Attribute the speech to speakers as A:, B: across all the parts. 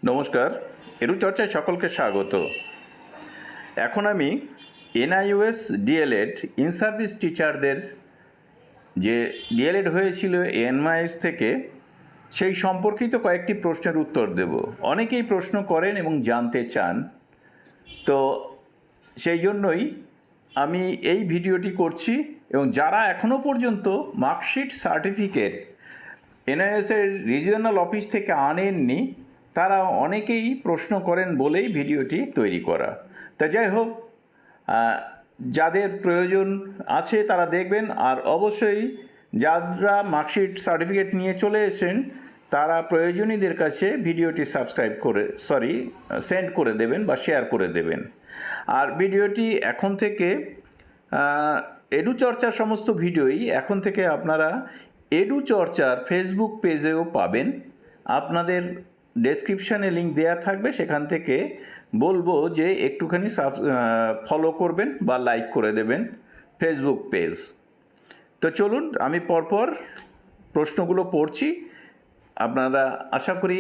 A: নমস্কার, এডুচর্চায় সকলকে স্বাগত। এখন আমি এনআইওএস ডিএলএড ইন সার্ভিস টিচারদের যে ডিএলএড হয়েছিল এনআইওএস থেকে সেই সম্পর্কিত কয়েকটি প্রশ্নের উত্তর দেব। অনেকেই প্রশ্ন করেন এবং জানতে চান, তো সেই জন্যই আমি এই ভিডিওটি করছি। এবং যারা এখনও পর্যন্ত মার্কশিট সার্টিফিকেট এনআইওএসের রিজিওনাল অফিস থেকে আনেননি, তারা অনেকেই প্রশ্ন করেন বলেই ভিডিওটি তৈরি করা। তা যাই হোক, যাদের প্রয়োজন আছে তারা দেখবেন। আর অবশ্যই যারা মার্কশিট সার্টিফিকেট নিয়ে চলে এসেছেন তারা প্রয়োজনীয়দের কাছে ভিডিওটি সেন্ড করে দেবেন বা শেয়ার করে দেবেন। আর ভিডিওটি এখন থেকে এডুচর্চার সমস্ত ভিডিওই এখন থেকে আপনারা এডুচর্চার ফেসবুক পেজেও পাবেন। আপনাদের ডেসক্রিপশানে লিঙ্ক দেওয়া থাকবে, সেখান থেকে বলবো যে একটুখানি ফলো করবেন বা লাইক করে দেবেন ফেসবুক পেজ। তো চলুন আমি পরপর প্রশ্নগুলো পড়ছি। আপনারা আশা করি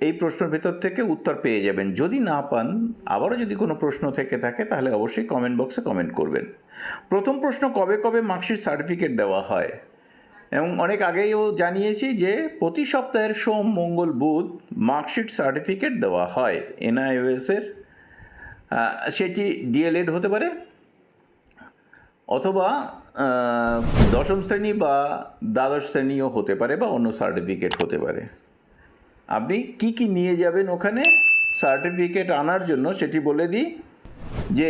A: এই প্রশ্নের ভেতর থেকে উত্তর পেয়ে যাবেন। যদি না পান, আবারও যদি কোনো প্রশ্ন থেকে থাকে তাহলে অবশ্যই কমেন্ট বক্সে কমেন্ট করবেন। প্রথম প্রশ্ন, কবে কবে মার্কশিট সার্টিফিকেট দেওয়া হয়? এবং অনেক আগেও জানিয়েছি যে প্রতি সপ্তাহের সোম, মঙ্গল, বুধ মার্কশিট সার্টিফিকেট দেওয়া হয় এনআইওএসের। সেটি ডিএলএড হতে পারে অথবা দশম শ্রেণী বা দ্বাদশ শ্রেণীও হতে পারে বা অন্য সার্টিফিকেট হতে পারে। আপনি কি কি নিয়ে যাবেন ওখানে সার্টিফিকেট আনার জন্য সেটি বলে দিই। যে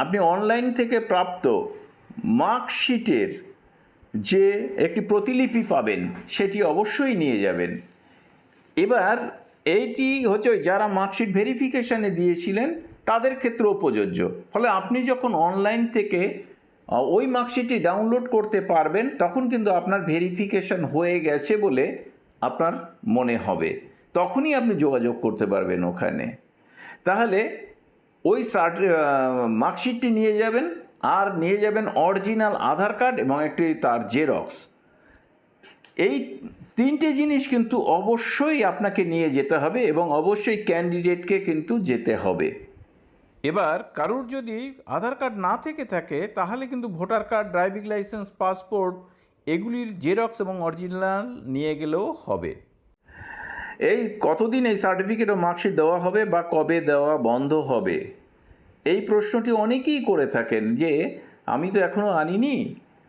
A: আপনি অনলাইন থেকে প্রাপ্ত মার্কশিটের যে একটি প্রতিলিপি পাবেন সেটি অবশ্যই নিয়ে যাবেন। এবার এইটি হচ্ছে যারা মার্কশিট ভেরিফিকেশানে দিয়েছিলেন তাদের ক্ষেত্রেও প্রযোজ্য। ফলে আপনি যখন অনলাইন থেকে ওই মার্কশিটটি ডাউনলোড করতে পারবেন তখন কিন্তু আপনার ভেরিফিকেশান হয়ে গেছে বলে আপনার মনে হবে, তখনই আপনি যোগাযোগ করতে পারবেন ওখানে। তাহলে ওই মার্কশিটটি নিয়ে যাবেন, আর নিয়ে যাবেন অরিজিনাল আধার কার্ড এবং একটি তার জেরক্স। এই তিনটে জিনিস কিন্তু অবশ্যই আপনাকে নিয়ে যেতে হবে এবং অবশ্যই ক্যান্ডিডেটকে কিন্তু যেতে হবে। এবার কারুর যদি আধার কার্ড না থেকে থাকে তাহলে কিন্তু voter card, driving licence, passport এগুলির জেরক্স এবং অরিজিনাল নিয়ে গেলেও হবে। এই কতদিন এই সার্টিফিকেট ও মার্কশিট দেওয়া হবে বা কবে দেওয়া বন্ধ হবে, এই প্রশ্নটি অনেকেই করে থাকেন যে আমি তো এখনও আনিনি,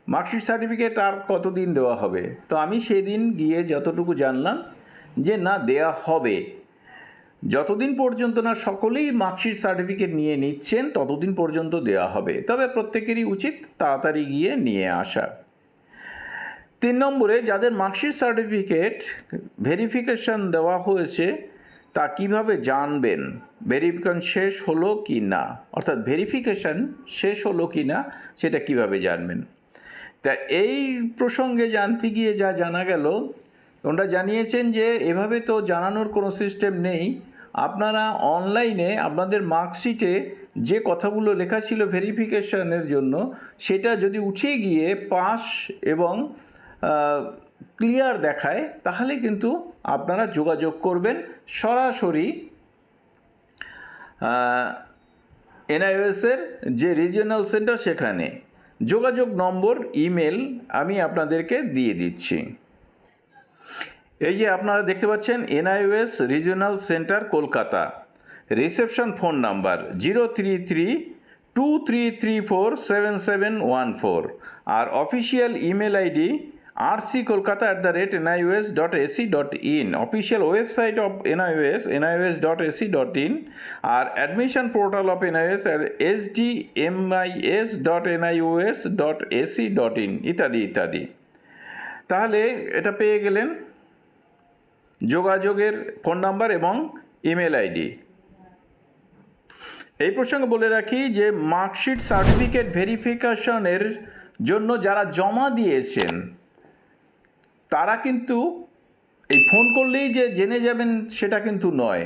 A: মার্কশিট সার্টিফিকেট আর কতদিন দেওয়া হবে। তো আমি সেদিন গিয়ে যতটুকু জানলাম যে না, দেয়া হবে। যতদিন পর্যন্ত না সকলেই মার্কশিট সার্টিফিকেট নিয়ে নিচ্ছেন ততদিন পর্যন্ত দেওয়া হবে, তবে প্রত্যেকেরই উচিত তাড়াতাড়ি গিয়ে নিয়ে আসা। 3 নম্বরে, যাদের মার্কশিট সার্টিফিকেট ভেরিফিকেশান দেওয়া হয়েছে তা কিভাবে জানবেন ভেরিফিকেশন শেষ হলো কি না, অর্থাৎ ভেরিফিকেশান শেষ হলো কি না সেটা কিভাবে জানবেন। তা এই প্রসঙ্গে জানতে গিয়ে যা জানা গেল, ওনারা জানিয়েছেন যে এভাবে তো জানানোর কোনো সিস্টেম নেই। আপনারা অনলাইনে আপনাদের মার্কশিটে যে কথাগুলো লেখা ছিল ভেরিফিকেশানের জন্য সেটা যদি উঠে গিয়ে পাস এবং ক্লিয়ার দেখায় তাহলে কিন্তু আপনারা যোগাযোগ করবেন সরাসরি এনআইওএসের যে রিজিওনাল সেন্টার সেখানে। যোগাযোগ নম্বর, ইমেল আমি আপনাদেরকে দিয়ে দিচ্ছি। এই যে আপনারা দেখতে পাচ্ছেন NIOS regional centre Kolkata, reception phone number 03323347714, আর official email ID rckolkata@nios.ac.in, official website of NIOS nios.ac.in, আর admission portal of NIOS sdmis.nios.ac.in ইত্যাদি ইত্যাদি। তাহলে এটা পেয়ে গেলেন যোগাযোগের ফোন নাম্বার এবং ইমেল আইডি। এই প্রসঙ্গে বলে রাখি যে মার্কশিট সার্টিফিকেট ভেরিফিকেশনের জন্য যারা জমা দিয়েছেন তারা কিন্তু এই ফোন করলেই যে জেনে যাবেন সেটা কিন্তু নয়।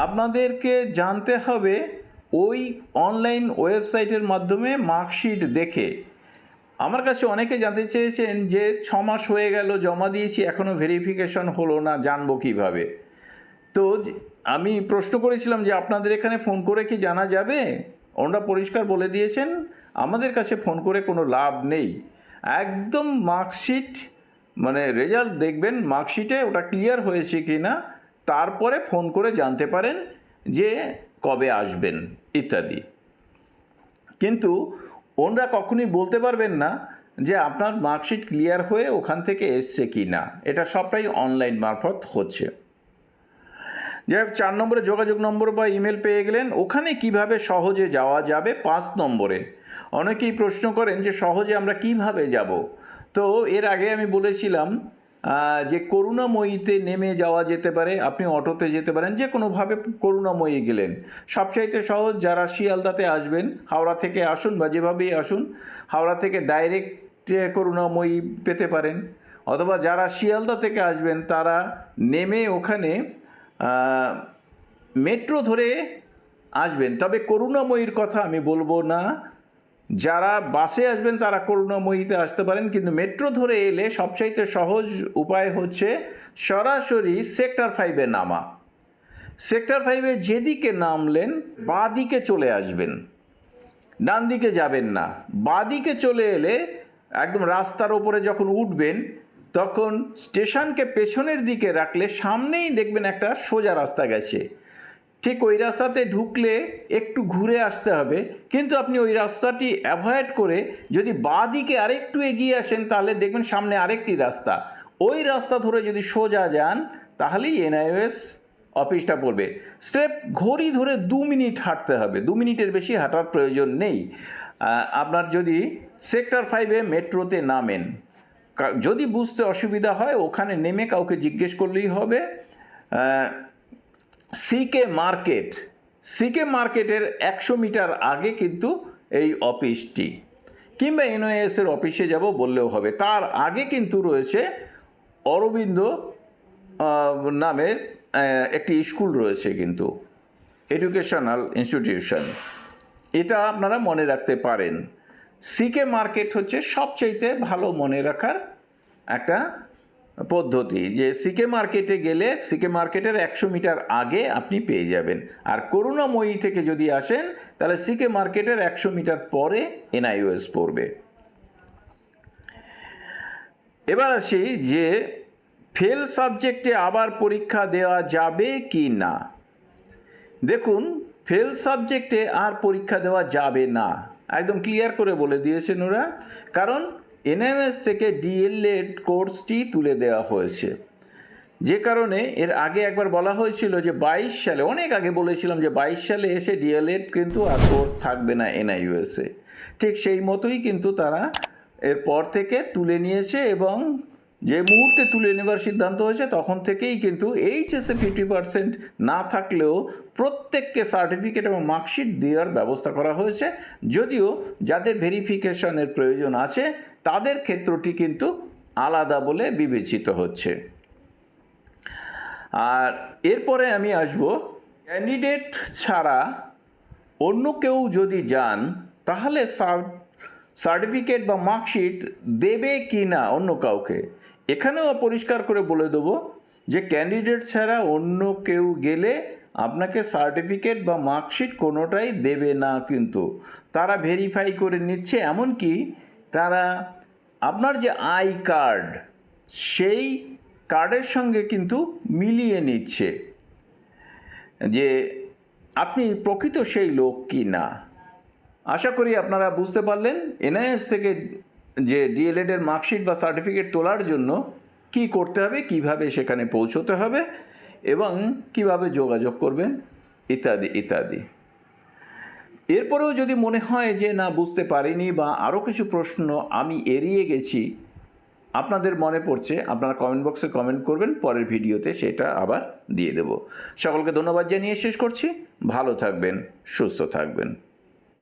A: আপনাদেরকে জানতে হবে ওই অনলাইন ওয়েবসাইটের মাধ্যমে মার্কশিট দেখে। আমার কাছে অনেকে জানতে চেয়েছেন যে 6 মাস হয়ে গেল জমা দিয়েছি এখনও ভেরিফিকেশন হলো না, জানবো কীভাবে। তো আমি প্রশ্ন করেছিলাম যে আপনাদের এখানে ফোন করে কি জানা যাবে, ওনারা পরিষ্কার বলে দিয়েছেন আমাদের কাছে ফোন করে কোনো লাভ নেই। একদম মার্কশিট মানে রেজাল্ট দেখবেন মার্কশিটে ওটা ক্লিয়ার হয়েছে কি না, তারপরে ফোন করে জানতে পারেন যে কবে আসবেন ইত্যাদি। কিন্তু ওনারা কখনোই বলতে পারবেন না যে আপনার মার্কশিট ক্লিয়ার হয়ে ওখান থেকে এসছে কি না। এটা সবটাই অনলাইন মারফত হচ্ছে। যাই হোক, 4 নম্বরে যোগাযোগ নম্বর বা ইমেল পেয়ে গেলেন। ওখানে কিভাবে সহজে যাওয়া যাবে 5 নম্বরে। অনেকেই প্রশ্ন করেন যে সহজে আমরা কিভাবে যাব। তো এর আগে আমি বলেছিলাম যে করুণাময়ীতে নেমে যাওয়া যেতে পারে, আপনি অটোতে যেতে পারেন, যে কোনোভাবে করুণাময়ী গেলেন। সবচাইতে সহজ যারা শিয়ালদাতে আসবেন, হাওড়া থেকে আসুন বা যেভাবেই আসুন, হাওড়া থেকে ডাইরেক্ট করুণাময়ী পেতে পারেন। অথবা যারা শিয়ালদা থেকে আসবেন তারা নেমে ওখানে মেট্রো ধরে আসবেন। তবে করুণাময়ীর কথা আমি বলবো না, যারা বাসে আসবেন তারা করুণাময়ীতে আসতে পারেন, কিন্তু মেট্রো ধরে এলে সবচাইতে সহজ উপায় হচ্ছে সরাসরি সেক্টর 5-এ নামা। সেক্টর 5-এ যেদিকে নামলেন বাঁ দিকে চলে আসবেন, ডান দিকে যাবেন না। বাঁ দিকে চলে এলে একদম রাস্তার ওপরে যখন উঠবেন তখন স্টেশনকে পেছনের দিকে রাখলে সামনেই দেখবেন একটা সোজা রাস্তা গেছে। ঠিক ওই রাস্তাতে ঢুকলে একটু ঘুরে আসতে হবে, কিন্তু আপনি ওই রাস্তাটি অ্যাভয়েড করে যদি বাঁ দিকে আরেকটু এগিয়ে আসেন তাহলে দেখবেন সামনে আরেকটি রাস্তা। ওই রাস্তা ধরে যদি সোজা যান তাহলেই এনআইওএস অফিসটা পড়বে। স্টেপ ঘড়ি ধরে 2 মিনিট হাঁটতে হবে, 2 মিনিটের বেশি হাঁটার প্রয়োজন নেই। আপনার যদি সেক্টর 5-এ মেট্রোতে নামেন, যদি বুঝতে অসুবিধা হয় ওখানে নেমে কাউকে জিজ্ঞেস করলেই হবে। সিকে মার্কেটের 100 মিটার আগে কিন্তু এই অফিসটি, কিংবা এনআইএসের অফিসে যাব বললেও হবে। তার আগে কিন্তু রয়েছে অরবিন্দ নামের একটি স্কুল রয়েছে, কিন্তু এডুকেশনাল ইনস্টিটিউশন, এটা আপনারা মনে রাখতে পারেন। সিকে মার্কেট হচ্ছে সবচাইতে ভালো মনে রাখার একটা পদ্ধতি, যে সিকে মার্কেটে গেলে সিকে মার্কেটের 100 মিটার আগে আপনি পেয়ে যাবেন। আর করুণাময়ী থেকে যদি আসেন তাহলে সিকে মার্কেটের 100 মিটার পরে এনআইওএস পড়বে। এবার আসি যে ফেল সাবজেক্টে আবার পরীক্ষা দেওয়া যাবে কি না। দেখুন, ফেল সাবজেক্টে আর পরীক্ষা দেওয়া যাবে না, একদম ক্লিয়ার করে বলে দিয়েছেন ওরা। কারণ এনএমএস থেকে ডিএলএড কোর্সটি তুলে দেওয়া হয়েছে, যে কারণে এর আগে একবার বলা হয়েছিল যে 22 সালে, অনেক আগে বলেছিলাম যে 22 সালে এসে ডিএলএড কিন্তু আর কোর্স থাকবে না এনআইইউএসে। ঠিক সেই মতোই কিন্তু তারা এরপর থেকে তুলে নিয়েছে, এবং যে মুহূর্তে তুলে নেবার সিদ্ধান্ত হয়েছে তখন থেকেই কিন্তু এইচএসে 50% না থাকলেও প্রত্যেককে সার্টিফিকেট এবং মার্কশিট দেওয়ার ব্যবস্থা করা হয়েছে। যদিও যাদের ভেরিফিকেশনের প্রয়োজন আছে তাদের ক্ষেত্রটি কিন্তু আলাদা বলে বিবেচিত হচ্ছে। আর এরপরে আমি আসব, ক্যান্ডিডেট ছাড়া অন্য কেউ যদি যান তাহলে সার্টিফিকেট বা মার্কশিট দেবে কি না অন্য কাউকে। এখানেও পরিষ্কার করে বলে দেবো যে ক্যান্ডিডেট ছাড়া অন্য কেউ গেলে আপনাকে সার্টিফিকেট বা মার্কশিট কোনোটাই দেবে না, কিন্তু তারা ভেরিফাই করে নিচ্ছে। এমনকি তারা আপনার যে আই কার্ড সেই কার্ডের সঙ্গে কিন্তু মিলিয়ে নিচ্ছে যে আপনি প্রকৃত সেই লোক কি না। আশা করি আপনারা বুঝতে পারলেন এনআইএস থেকে যে ডিএলএডের মার্কশিট বা সার্টিফিকেট তোলার জন্য কি করতে হবে, কিভাবে সেখানে পৌঁছতে হবে এবং কিভাবে যোগাযোগ করবেন ইত্যাদি ইত্যাদি। এরপরেও যদি মনে হয় যে না বুঝতে পারিনি বা আরও কিছু প্রশ্ন আমি এড়িয়ে গেছি আপনাদের মনে পড়ছে, আপনারা কমেন্ট বক্সে কমেন্ট করবেন, পরের ভিডিওতে সেটা আবার দিয়ে দেব। সকলকে ধন্যবাদ জানিয়ে শেষ করছি। ভালো থাকবেন, সুস্থ থাকবেন।